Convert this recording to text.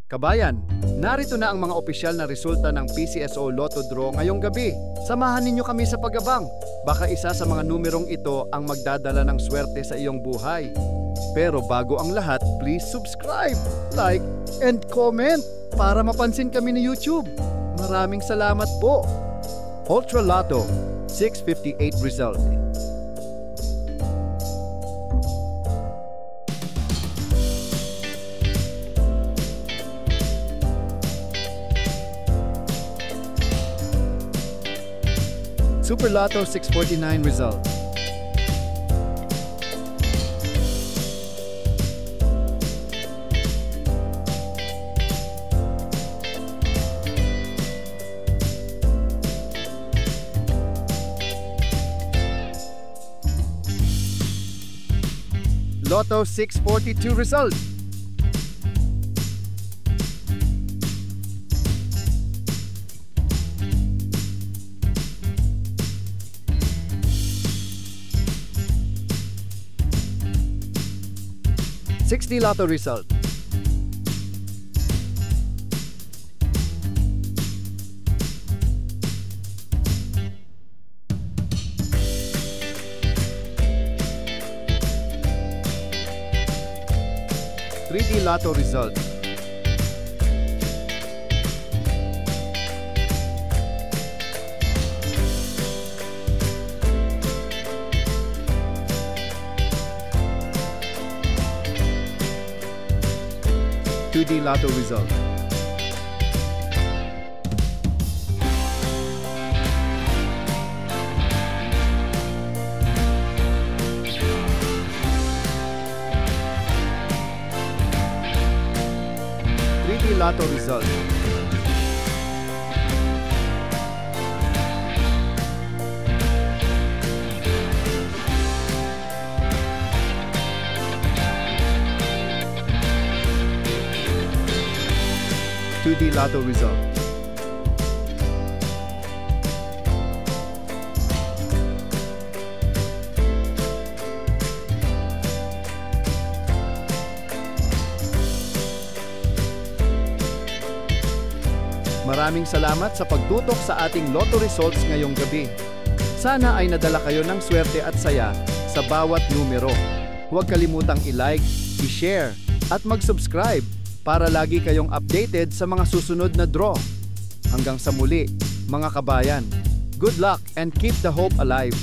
Kabayan, narito na ang mga opisyal na resulta ng PCSO Lotto Draw ngayong gabi. Samahan ninyo kami sa pag-abang. Baka isa sa mga numerong ito ang magdadala ng swerte sa iyong buhay. Pero bago ang lahat, please subscribe, like, and comment para mapansin kami ni YouTube. Maraming salamat po. Ultra Lotto, 658 result. Super Lotto 649 result. Lotto 642 result. $60 Lotto result. $3D Lotto result. $2D Lotto result. $3D Lotto result. $2D Lotto result. Maraming salamat sa pagtutok sa ating Lotto results ngayong gabi. Sana ay nadala kayo ng swerte at saya sa bawat numero. Huwag kalimutang i-like, i-share, at mag-subscribe para lagi kayong updated sa mga susunod na draw. Hanggang sa muli, mga kabayan. Good luck and keep the hope alive.